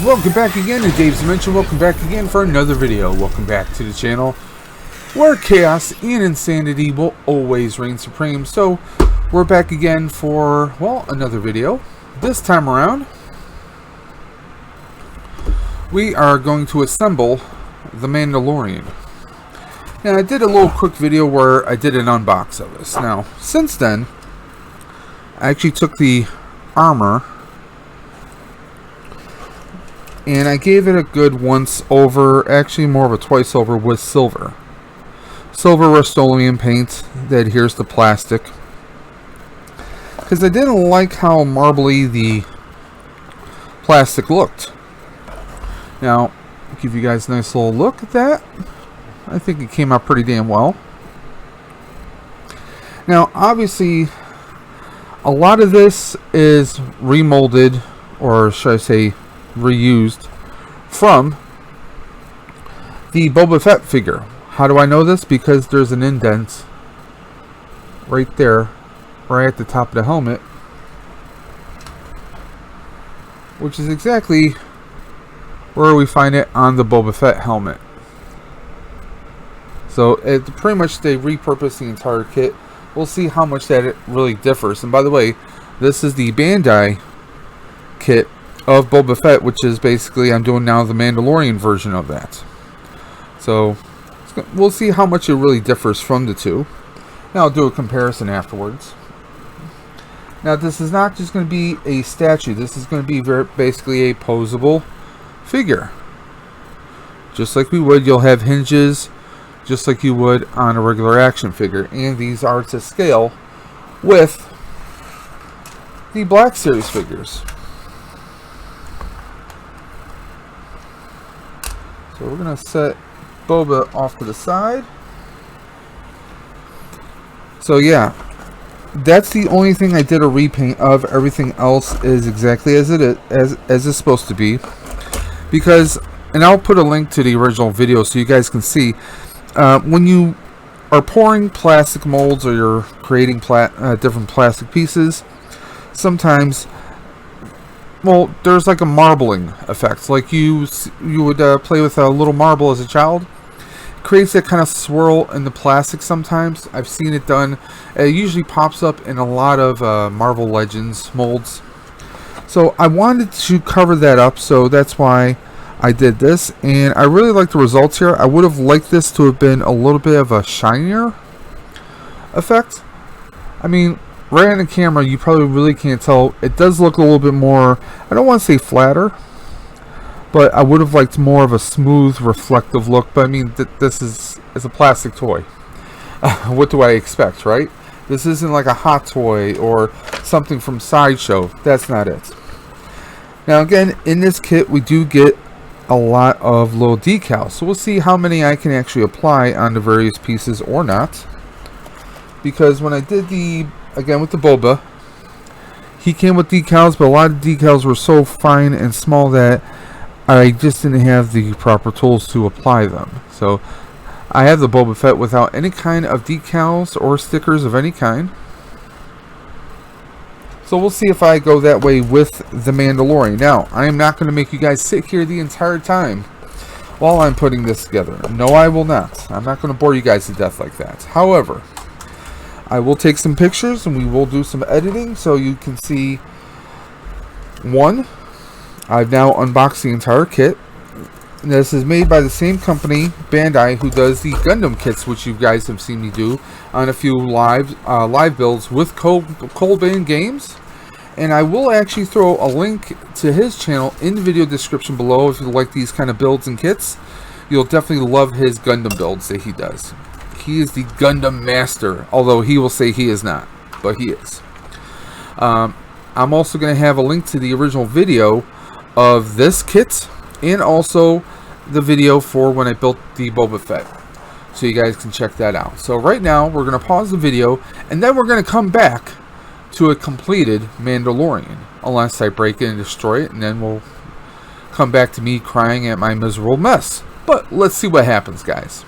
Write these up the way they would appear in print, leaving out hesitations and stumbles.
welcome back again to Dave's Dimension. Welcome back again for another video. Welcome back to the channel where chaos and insanity will always reign supreme. So we're back again for, well, another video. This time around, we are going to assemble the Mandalorian. Now, I did a little quick video where I did an unbox of this. Now, since then, I actually took the armor and I gave it a good once over, actually more of a twice over, with silver. Silver Rust-Oleum paint that adheres to plastic. Because I didn't like how marbly the plastic looked. Now, I'll give you guys a nice little look at that. I think it came out pretty damn well. Now, obviously, a lot of this is remolded, or should I say, reused from the Boba Fett figure. How do I know this? Because there's an indent right there, right at the top of the helmet, which is exactly where we find it on the Boba Fett helmet. So it pretty much they repurposed the entire kit. We'll see how much that it really differs. And by the way, this is the Bandai kit of Boba Fett, which is basically, I'm doing now the Mandalorian version of that. So we'll see how much it really differs from the two. Now I'll do a comparison afterwards. Now this is not just going to be a statue. This is going to be basically a posable figure. Just like we would, you'll have hinges, just like you would on a regular action figure. And these are to scale with the Black Series figures. So we're going to set Boba off to the side. So yeah, that's the only thing I did a repaint of. Everything else is exactly as it is, as it's supposed to be. Because, and I'll put a link to the original video so you guys can see, when you are pouring plastic molds or you're creating different plastic pieces, sometimes, well, there's like a marbling effect. Like you would play with a little marble as a child. It creates that kind of swirl in the plastic sometimes. I've seen it done. It usually pops up in a lot of Marvel Legends molds. So I wanted to cover that up, so that's why I did this. And I really like the results here. I would have liked this to have been a little bit of a shinier effect. I mean, right on the camera, you probably really can't tell. It does look a little bit more, I don't want to say flatter, but I would have liked more of a smooth, reflective look. But I mean, this is a plastic toy. What do I expect, right? This isn't like a Hot Toy or something from Sideshow. That's not it. Now again, in this kit, we do get a lot of little decals. So we'll see how many I can actually apply on the various pieces or not. Because when I did the, again with the Boba, he came with decals, but a lot of decals were so fine and small that I just didn't have the proper tools to apply them. So I have the Boba Fett without any kind of decals or stickers of any kind. So we'll see if I go that way with the Mandalorian. Now, I am not going to make you guys sit here the entire time while I'm putting this together. No, I will not. I'm not going to bore you guys to death like that. However, I will take some pictures and we will do some editing so you can see. One, I've now unboxed the entire kit. This is made by the same company, Bandai, who does the Gundam kits, which you guys have seen me do on a few live builds with Kouldbaynegames. And I will actually throw a link to his channel in the video description below if you like these kind of builds and kits. You'll definitely love his Gundam builds that he does. He is the Gundam master, although he will say he is not, but he is. I'm also going to have a link to the original video of this kit and also the video for when I built the Boba Fett, so you guys can check that out. So right now we're going to pause the video and then we're going to come back to a completed Mandalorian, unless I break it and destroy it, and then we'll come back to me crying at my miserable mess. But let's see what happens, guys.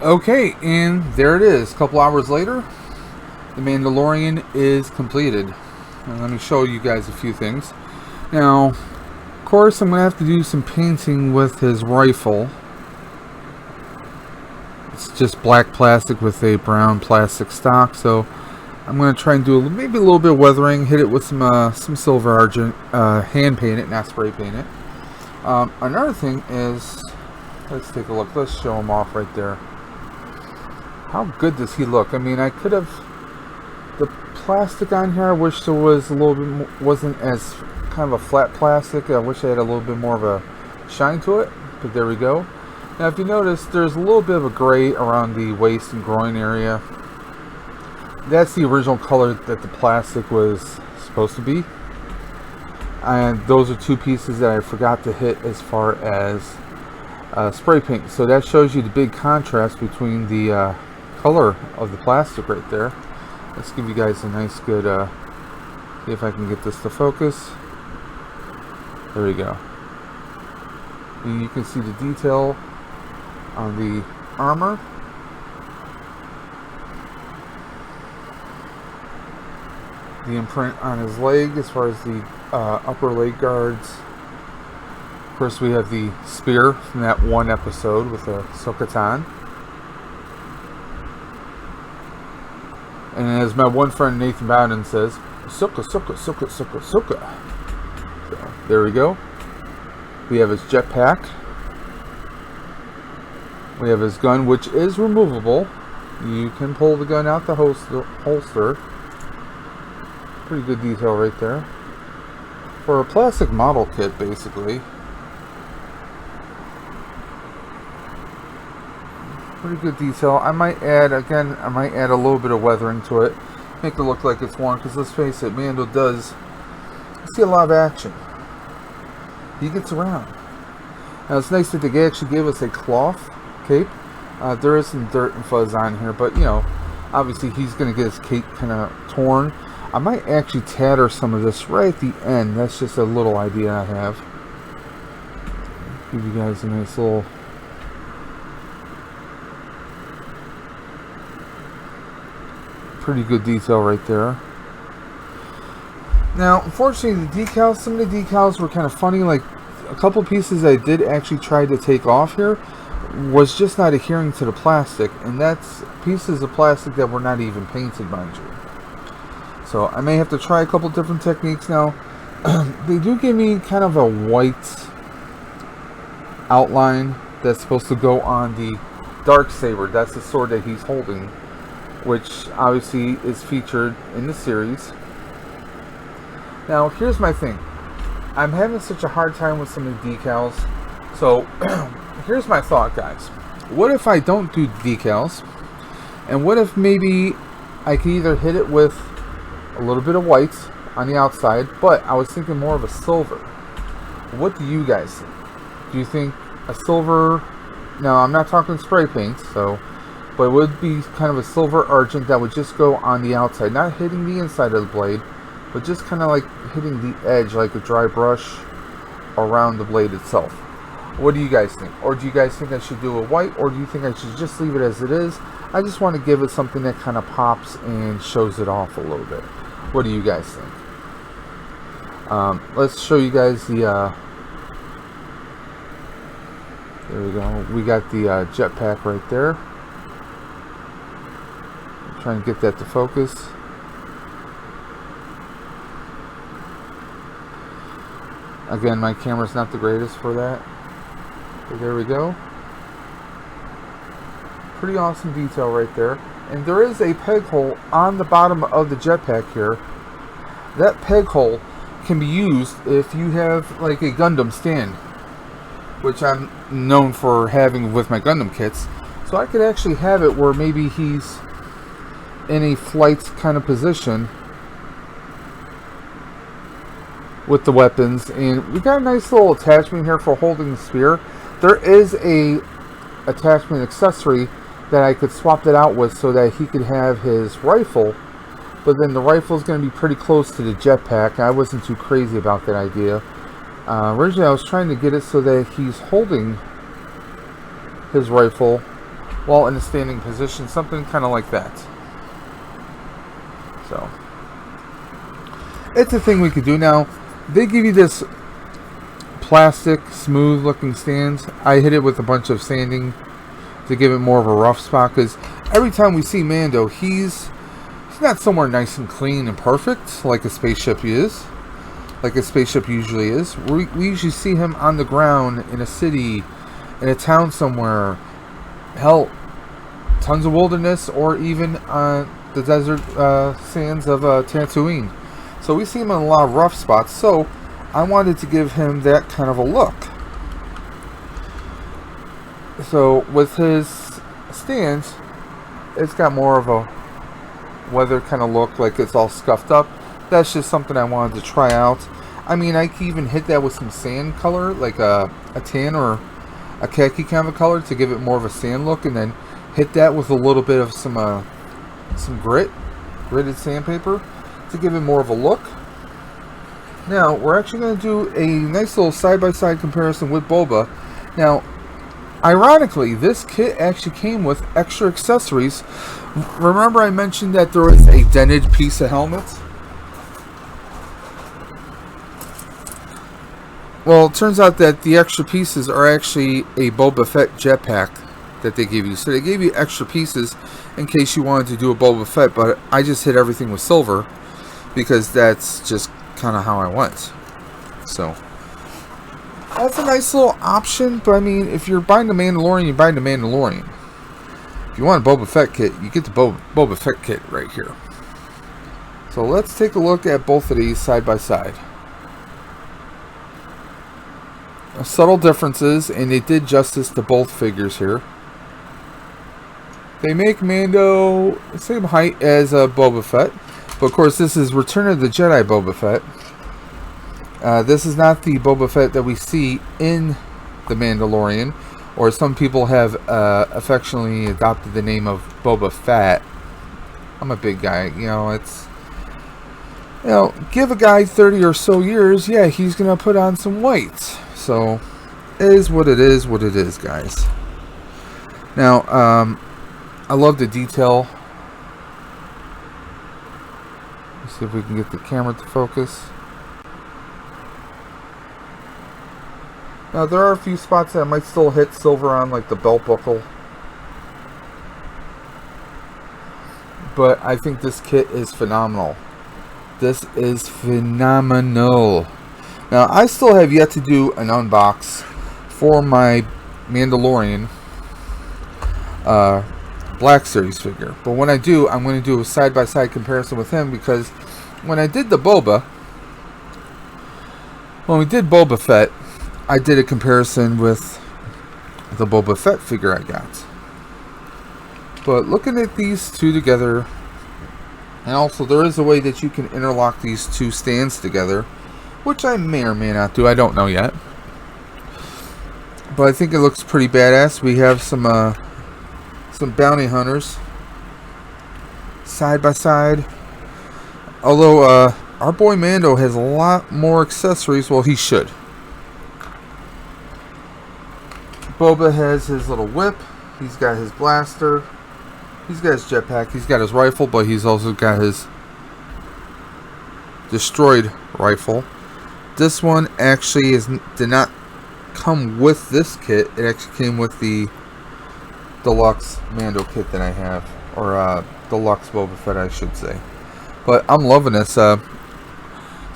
Okay, and there it is. A couple hours later, the Mandalorian is completed. And let me show you guys a few things. Now, of course, I'm going to have to do some painting with his rifle. It's just black plastic with a brown plastic stock, so I'm going to try and do maybe a little bit of weathering, hit it with some silver argent, hand paint it, not spray paint it. Another thing is, let's take a look. Let's show him off right there. How good does he look? I mean, I could have the plastic on here. I wish there was a little bit more, wasn't as kind of a flat plastic. I wish I had a little bit more of a shine to it, but there we go. Now, if you notice, there's a little bit of a gray around the waist and groin area. That's the original color that the plastic was supposed to be. And those are two pieces that I forgot to hit as far as spray paint. So that shows you the big contrast between the color of the plastic right there. Let's give you guys a nice good, see if I can get this to focus. There we go. And you can see the detail on the armor. The imprint on his leg as far as the upper leg guards. Of course, we have the spear from that one episode with Ahsoka. And as my one friend Nathan Bowden says, Ahsoka, Ahsoka, Ahsoka, Ahsoka, Ahsoka. So, there we go. We have his jetpack. We have his gun, which is removable. You can pull the gun out the holster. Pretty good detail right there. For a plastic model kit, basically. Pretty good detail. I might add a little bit of weathering to it. Make it look like it's worn, because let's face it, Mando does see a lot of action. He gets around. Now, it's nice that they actually gave us a cloth cape. There is some dirt and fuzz on here, but, you know, obviously he's going to get his cape kind of torn. I might actually tatter some of this right at the end. That's just a little idea I have. Give you guys a nice little... pretty good detail right there. Now, unfortunately, the decals, some of the decals were kind of funny. Like, a couple pieces I did actually try to take off here was just not adhering to the plastic, and that's pieces of plastic that were not even painted, mind you. So I may have to try a couple different techniques now. They do give me kind of a white outline that's supposed to go on the Darksaber. That's the sword that he's holding, which obviously is featured in the series. Now, here's my thing. I'm having such a hard time with some of the decals. So, here's my thought, guys. What if I don't do decals? And what if maybe I could either hit it with a little bit of white on the outside, but I was thinking more of a silver. What do you guys think? Do you think a silver... Now, I'm not talking spray paint, so... but it would be kind of a silver argent that would just go on the outside, not hitting the inside of the blade, but just kind of like hitting the edge like a dry brush around the blade itself. What do you guys think? Or do you guys think I should do a white, or do you think I should just leave it as it is? I just want to give it something that kind of pops and shows it off a little bit. What do you guys think? Let's show you guys the there we go. We got the jetpack right there. Try and get that to focus. Again, my camera's not the greatest for that. But there we go. Pretty awesome detail right there. And there is a peg hole on the bottom of the jetpack here. That peg hole can be used if you have like a Gundam stand, which I'm known for having with my Gundam kits. So I could actually have it where maybe he's in a flight kind of position with the weapons, and we got a nice little attachment here for holding the spear. There is a attachment accessory that I could swap that out with so that he could have his rifle, but then the rifle is going to be pretty close to the jetpack. I wasn't too crazy about that idea. Originally I was trying to get it so that he's holding his rifle while in a standing position, something kind of like that. So it's a thing we could do. Now they give you this plastic smooth looking stand. I hit it with a bunch of sanding to give it more of a rough spot, because every time we see Mando, he's not somewhere nice and clean and perfect like a spaceship is, like a spaceship usually is. We usually see him on the ground in a city, in a town somewhere, hell, tons of wilderness, or even on the desert sands of Tatooine. So we see him in a lot of rough spots. So I wanted to give him that kind of a look. So with his stand, it's got more of a weather kind of look, like it's all scuffed up. That's just something I wanted to try out. I mean, I can even hit that with some sand color, like a tan or a khaki kind of color, to give it more of a sand look, and then hit that with a little bit of some gritted sandpaper to give it more of a look. Now we're actually going to do a nice little side-by-side comparison with Boba. Now, ironically, this kit actually came with extra accessories. Remember I mentioned that there was a dented piece of helmet? Well, it turns out that the extra pieces are actually a Boba Fett jetpack that they gave you. So they gave you extra pieces in case you wanted to do a Boba Fett, but I just hit everything with silver because that's just kind of how I went. So that's a nice little option, but I mean, if you're buying the Mandalorian, you're buying the Mandalorian. If you want a Boba Fett kit, you get the Boba Fett kit right here. So let's take a look at both of these side by side. Subtle differences, and they did justice to both figures here. They make Mando the same height as Boba Fett, but of course this is Return of the Jedi Boba Fett. This is not the Boba Fett that we see in The Mandalorian, or some people have affectionately adopted the name of Boba Fett. I'm a big guy, give a guy 30 or so years, yeah, he's gonna put on some weight. So, it is what it is, guys. Now, I love the detail. Let's see if we can get the camera to focus. Now, there are a few spots that I might still hit silver on, like the belt buckle. But I think this kit is phenomenal. This is phenomenal. Now, I still have yet to do an unbox for my Mandalorian Black Series figure. But when I do, I'm going to do a side-by-side comparison with him, because when I did the when we did Boba Fett, I did a comparison with the Boba Fett figure I got. But looking at these two together, and also there is a way that you can interlock these two stands together, which I may or may not do, I don't know yet. But I think it looks pretty badass. We have some bounty hunters side by side. Although our boy Mando has a lot more accessories, well, he should. Boba has his little whip. He's got his blaster. He's got his jetpack. He's got his rifle, but he's also got his destroyed rifle. This one actually did not come with this kit. It actually came with the deluxe Mando kit that I have, or deluxe Boba Fett, I should say. But I'm loving this. So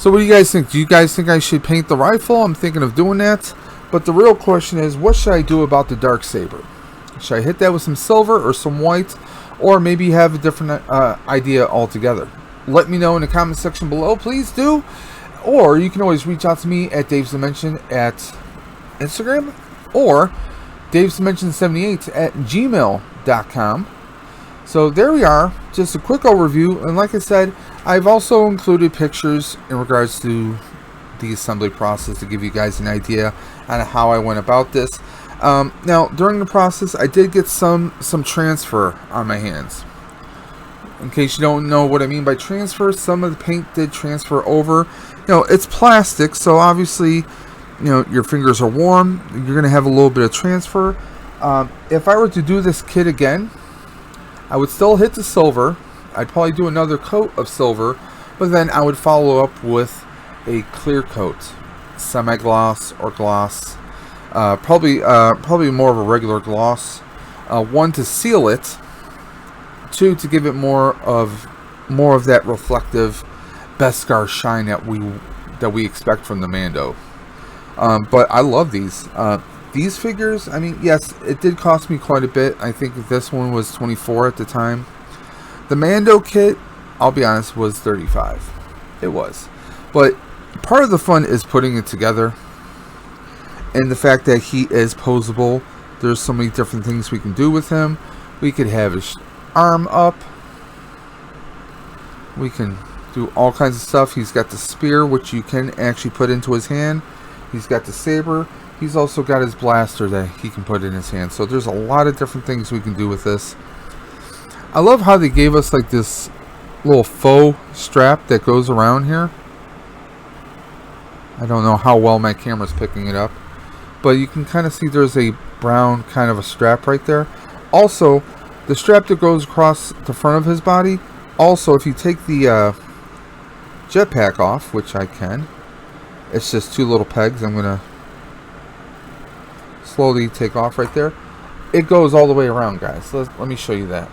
what do you guys think? Do you guys think I should paint the rifle? I'm thinking of doing that. But the real question is, what should I do about the Darksaber? Should I hit that with some silver or some white, or maybe have a different idea altogether? Let me know in the comment section below, please do. Or you can always reach out to me at Dave's Dimension at Instagram, or Dave's Dimension 78 at gmail.com. So there we are, just a quick overview. And like I said, I've also included pictures in regards to the assembly process to give you guys an idea on how I went about this. Now, during the process, I did get some transfer on my hands. In case you don't know what I mean by transfer, some of the paint did transfer over. It's plastic, so obviously, your fingers are warm. You're going to have a little bit of transfer. If I were to do this kit again, I would still hit the silver. I'd probably do another coat of silver, but then I would follow up with a clear coat, semi-gloss or gloss. Probably more of a regular gloss. One, to seal it. Two, to give it more of that reflective Beskar shine that we expect from the Mando. But I love these. These figures, I mean, yes, it did cost me quite a bit. I think this one was $24 at the time. The Mando kit, I'll be honest, was $35. It was. But part of the fun is putting it together. And the fact that he is posable. There's so many different things we can do with him. We could have his arm up. We can do all kinds of stuff. He's got the spear, which you can actually put into his hand. He's got the saber. He's also got his blaster that he can put in his hand. So there's a lot of different things we can do with this. I love how they gave us like this little faux strap that goes around here. I don't know how well my camera's picking it up, but you can kind of see there's a brown kind of a strap right there. Also, the strap that goes across the front of his body. Also, if you take the jetpack off, which I can, it's just two little pegs. I'm gonna slowly take off right there. It goes all the way around, guys. Let me show you that.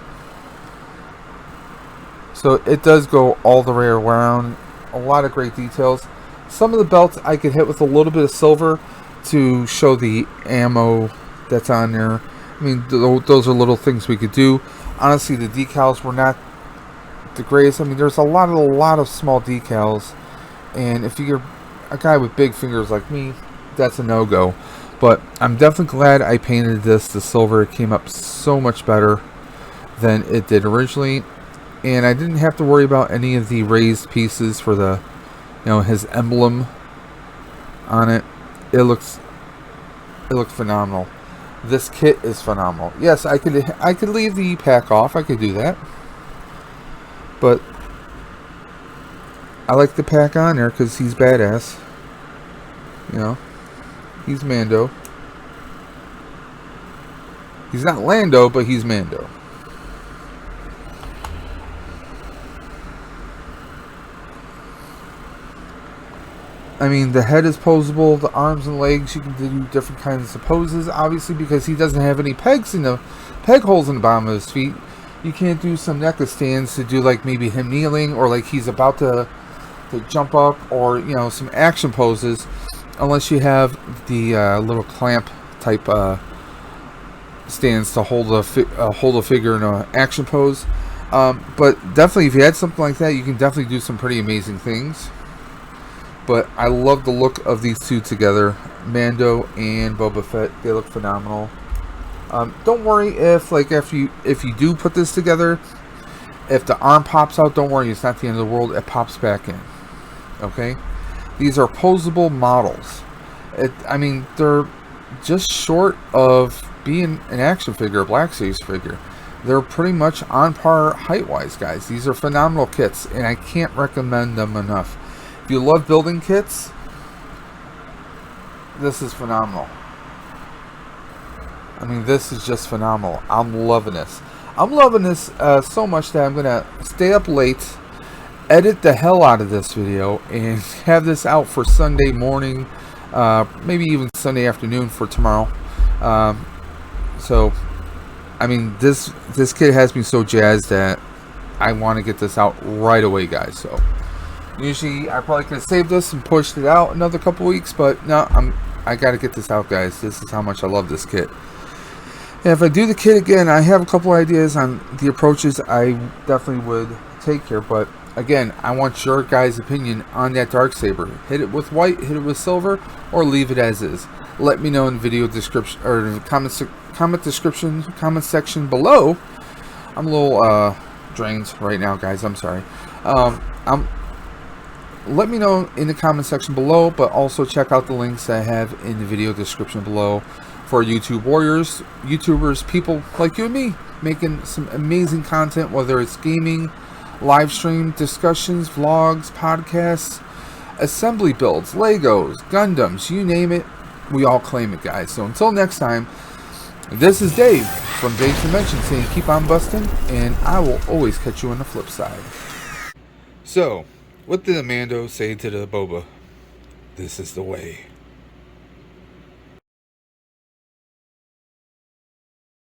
So it does go all the way around. A lot of great details. Some of the belts I could hit with a little bit of silver to show the ammo that's on there. I mean, those are little things we could do. Honestly, the decals were not the greatest. I mean, there's a lot of small decals, and if you're a guy with big fingers like me, that's a no-go. But I'm definitely glad I painted this the silver. It came up so much better than it did originally, and I didn't have to worry about any of the raised pieces for the, his emblem on it. It looks phenomenal. This kit is phenomenal. Yes, I could leave the pack off. I could do that, but I like the pack on there because he's badass. He's Mando. He's not Lando, but he's Mando. I mean, the head is posable. The arms and legs, you can do different kinds of poses. Obviously, because he doesn't have any peg holes in the bottom of his feet, you can't do some necklace stands to do like maybe him kneeling or like he's about to jump up, or some action poses, unless you have the little clamp type stands to hold a figure in an action pose. But definitely, if you had something like that, you can definitely do some pretty amazing things. But I love the look of these two together, Mando and Boba Fett. They look phenomenal. Don't worry if you do put this together, if the arm pops out, don't worry, it's not the end of the world. It pops back in. Okay, these are posable models. I mean, they're just short of being an action figure, a Black Series figure. They're pretty much on par height-wise, guys. These are phenomenal kits, and I can't recommend them enough. If you love building kits, this is phenomenal. I mean, this is just phenomenal. I'm loving this. I'm loving this so much that I'm going to stay up late, edit the hell out of this video, and have this out for Sunday morning, maybe even Sunday afternoon for tomorrow. So, I mean, this kit has me so jazzed that I want to get this out right away, guys. So, usually I probably could have saved this and pushed it out another couple weeks, but no, I got to get this out, guys. This is how much I love this kit. And if I do the kit again, I have a couple ideas on the approaches I definitely would take here, but again, I want your guys' opinion on that Darksaber. Hit it with white, hit it with silver, or leave it as is. Let me know in the video description, or in the comment section below. I'm a little drained right now, guys. I'm sorry. Let me know in the comment section below, but also check out the links I have in the video description below for YouTube warriors, YouTubers, people like you and me, making some amazing content, whether it's gaming, live stream, discussions, vlogs, podcasts, assembly builds, Legos, Gundams, you name it, we all claim it, guys. So until next time, This is Dave from Dave's Dimension saying keep on busting, and I will always catch you on the flip side. So, what did the Mando say to the Boba? This is the way.